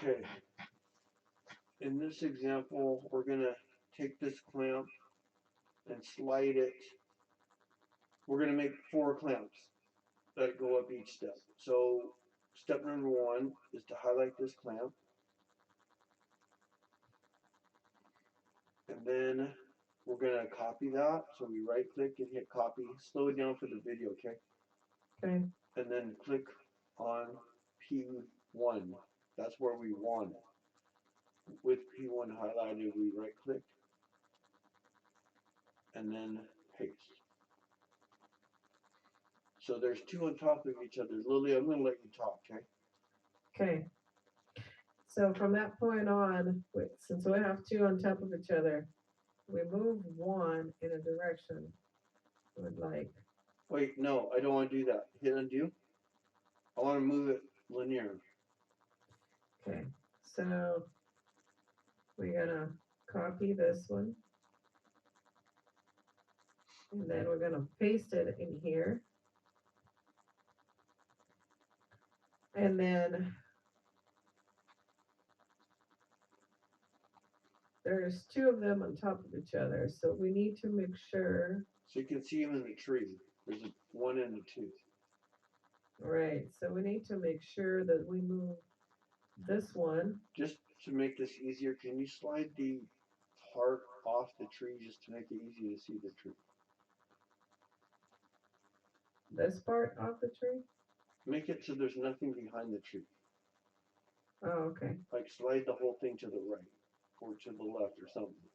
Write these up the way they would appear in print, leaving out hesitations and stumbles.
Okay, in this example, we're going to take this clamp and slide it. We're going to make 4 clamps that go up each step. So step number 1 is to highlight this clamp. And then we're going to copy that. So we right click and hit copy. Slow it down for the video, okay? Okay. And then click on P1. That's where we want it. With P1 highlighted, we right click and then paste. So there's 2 on top of each other. Lily, I'm going to let you talk, okay? Okay. So from that point on, since we have 2 on top of each other, we move 1 in a direction. Would like. Wait, no, I don't want to do that. Hit undo. I want to move it linear. Okay. So we're gonna copy this one, and then we're gonna paste it in here, and then there's 2 of them on top of each other, so we need to make sure. So you can see them in the tree. There's a 1 and a 2. Right, so we need to make sure that we move this one. Just to make this easier, can you slide the part off the tree just to make it easy to see the tree? This part off the tree? Make it so there's nothing behind the tree. Oh, okay. Like slide the whole thing to the right or to the left or something.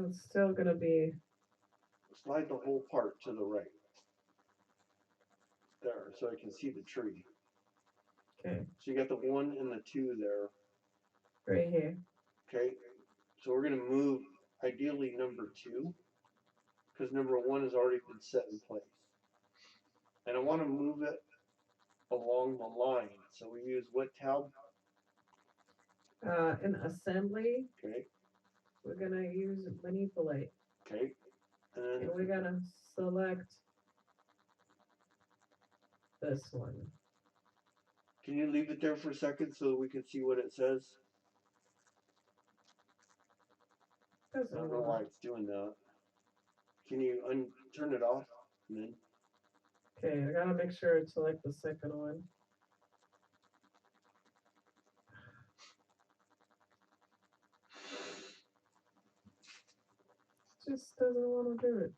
It's still gonna be. Slide the whole part to the right. There, so I can see the tree. Okay. So you got the 1 and the 2 there. Right here. Okay. So we're going to move ideally number 2 because number 1 has already been set in place. And I want to move it along the line. So we use what tab? In assembly. Okay. We're gonna use manipulate. Okay. And we're gonna select this one. Can you leave it there for a second so we can see what it says? I don't know why it's doing that. Can you turn it off? And then. Okay, I gotta make sure it's like the second one. Just doesn't want to do it.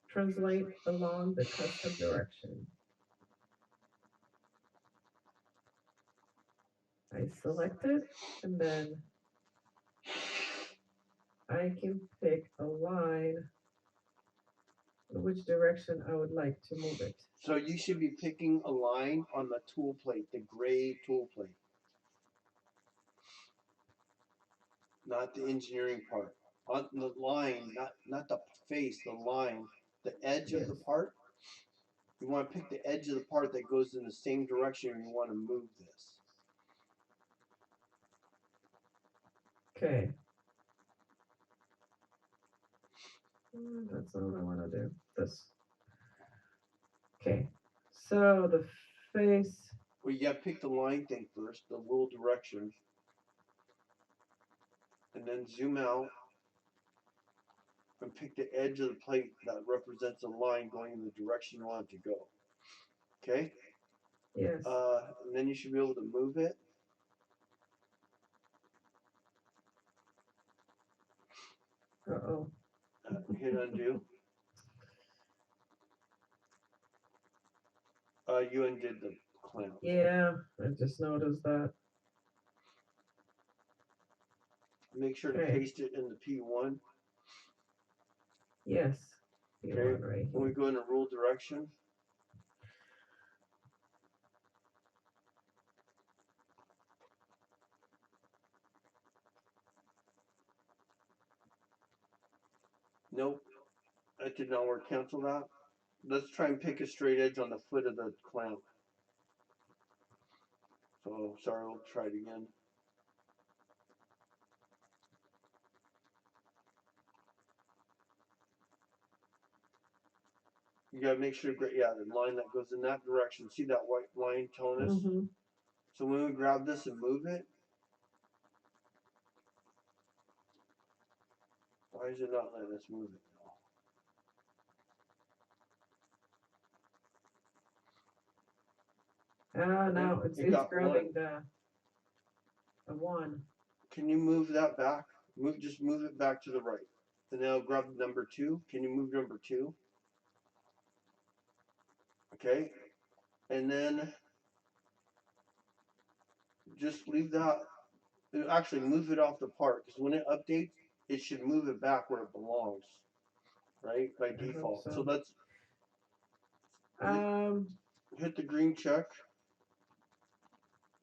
Translate along the custom direction. I select it, and then I can pick a line in which direction I would like to move it. So you should be picking a line on the tool plate, the gray tool plate. Not the engineering part. On the line, not the face, the line, the edge of the part. You want to pick the edge of the part that goes in the same direction and you want to move this. Okay. That's not what I want to do. This. Okay. So the face. Well, you got to pick the line thing first, the little direction. And then zoom out and pick the edge of the plate that represents a line going in the direction you want it to go. Okay? Yes. And then you should be able to move it. Uh-oh. Hit undo. You undid the clamp. Yeah, I just noticed that. Make sure to paste it in the P1. Yes. P1 okay. Right here. When we go into rule direction. Nope. That did not work. Cancel that. Let's try and pick a straight edge on the foot of the clamp. So, sorry, we'll try it again. You gotta make sure, yeah, the line that goes in that direction. See that white line telling us? Mm-hmm. So when we grab this and move it, why is it not letting us move it now? No, It it's got grabbing one. the one. Can you move that back? Just move it back to the right. And now grab number 2. Can you move number 2? Okay. And then just leave that. Actually, move it off the part because when it updates, it should move it back where it belongs, right? By default. So let's hit the green check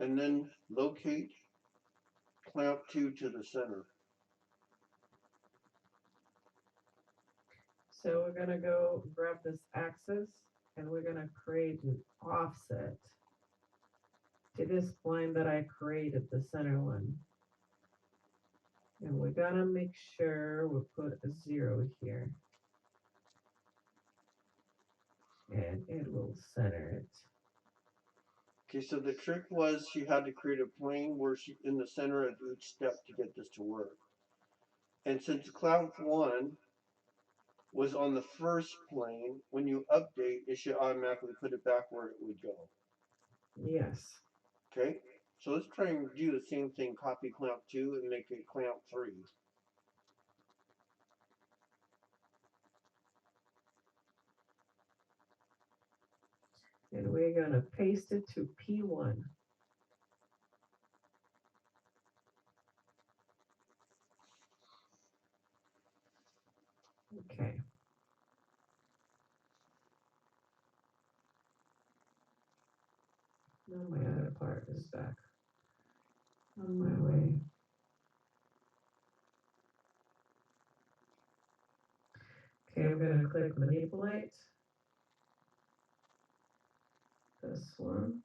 and then locate clamp 2 to the center. So we're gonna go grab this axis and we're gonna create an offset to this line that I created, the center one. And we're gonna make sure we put a 0 here. And it will center it. Okay, so the trick was she had to create a plane where she in the center of each step to get this to work. And since clamp 1 was on the first plane, when you update, it should automatically put it back where it would go. Yes. Okay, so let's try and do the same thing, copy clamp 2 and make it clamp 3. And we're gonna paste it to P1. Okay. Now my other part is back on my way. Okay, I'm gonna click manipulate. This one.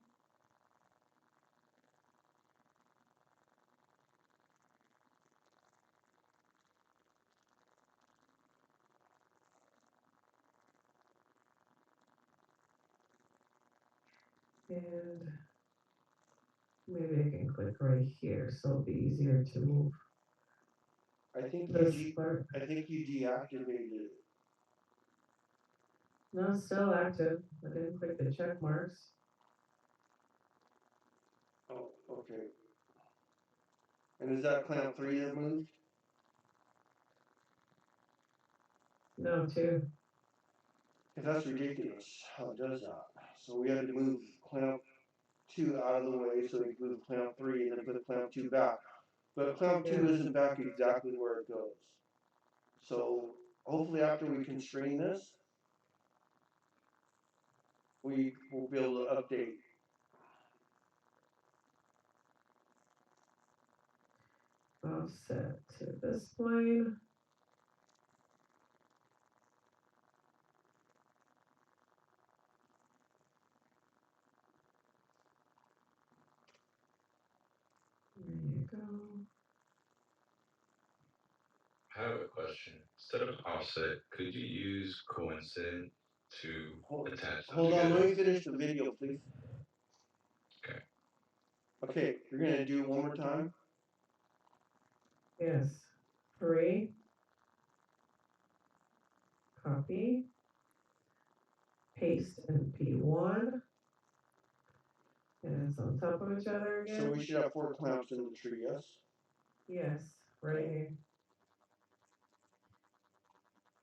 And maybe I can click right here so it'll be easier to move. I think this you part. I think you deactivated it. No, it's still active. I didn't click the check marks. Oh, okay. And is that clamp 3 that moved? No, 2. That's ridiculous how it does that. So we had to move clamp 2 out of the way so we could move clamp 3 and then put clamp 2 back. But clamp 2 isn't back exactly where it goes. So hopefully after we constrain this, we will be able to update. Offset to this plane. There you go. I have a question. Instead of offset, could you use coincident to attach them Hold on, together? let me finish the video, please. Okay. Okay, you're gonna do it one more time. Yes. 3. Copy. Paste in P1. And it's on top of each other again. So we should have 4 clamps in the tree, yes? Yes, right here.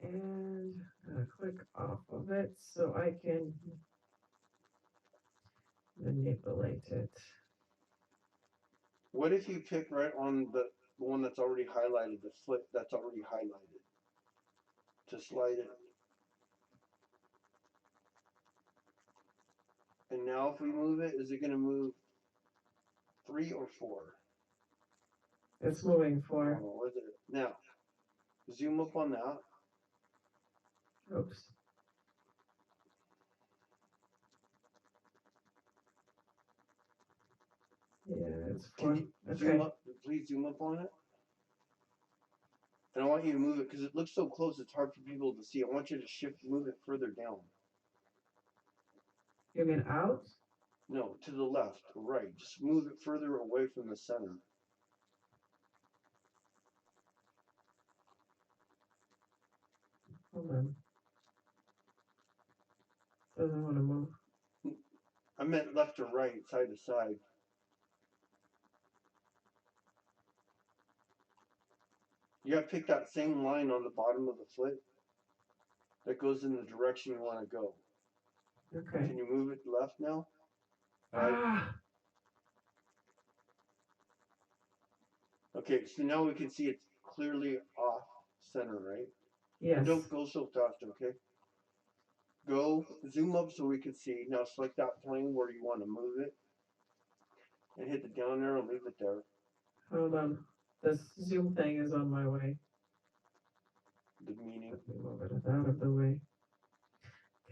And I'm gonna click off of it so I can manipulate it. What if you pick right on the one that's already highlighted, the flip that's already highlighted, to slide it? And now if we move it, is it going to move 3 or 4? It's moving 4. Oh, what is it? Now, zoom up on that. Oops. Yeah, it's 4. Can you zoom up? Please zoom up on it. And I want you to move it because it looks so close. It's hard for people to see. I want you to move it further down. You mean out? No, to the left or right. Just move it further away from the center. Hold on. Doesn't want to move. I meant left or right, side to side. You gotta pick that same line on the bottom of the foot that goes in the direction you want to go. Okay. Can you move it left now? Ah, Okay, so now we can see it's clearly off center, right? yes. And don't go so fast, okay? Go, zoom up so we can see. Now select that plane where you want to move it. And hit the down arrow and leave it there. Hold on. This Zoom thing is on my way. The meaning. Let me move it out of the way.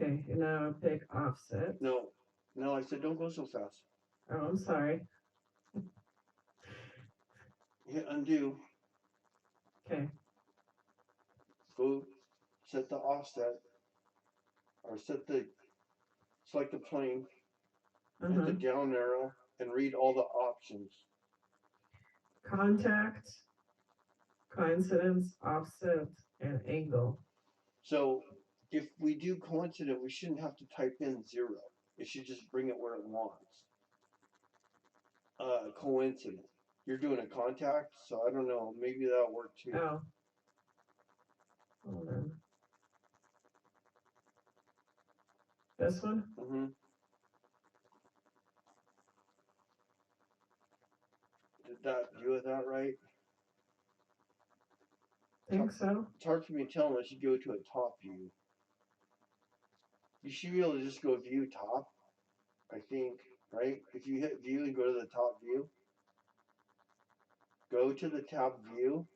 Okay, and now pick offset. No, I said don't go so fast. Oh, I'm sorry. Hit undo. Okay. Go set the offset. Or select the plane. Hit the down arrow and read all the options. Contact, coincidence, offset, and angle. So if we do coincident, we shouldn't have to type in 0. It should just bring it where it wants. Coincident. You're doing a contact, so I don't know. Maybe that'll work too. Oh. Hold on. This one? Mm-hmm. Did that do it that right? Think so. It's hard for me to tell unless you go to a top view. You should be able to just go view top, I think, right? If you hit view and go to the top view, go to the top view.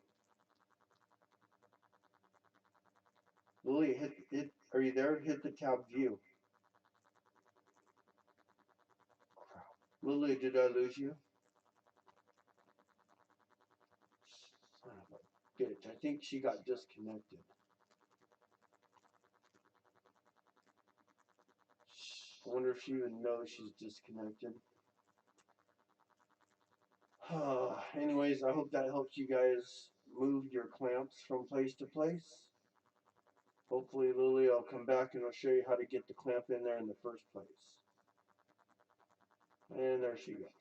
Lily, hit it. Are you there? Hit the tab view. Lily, did I lose you? Son of a bitch. I think she got disconnected. I wonder if she even knows she's disconnected. Anyways, I hope that helps you guys move your clamps from place to place. Hopefully Lily will come back and I'll show you how to get the clamp in there in the first place. And there she goes.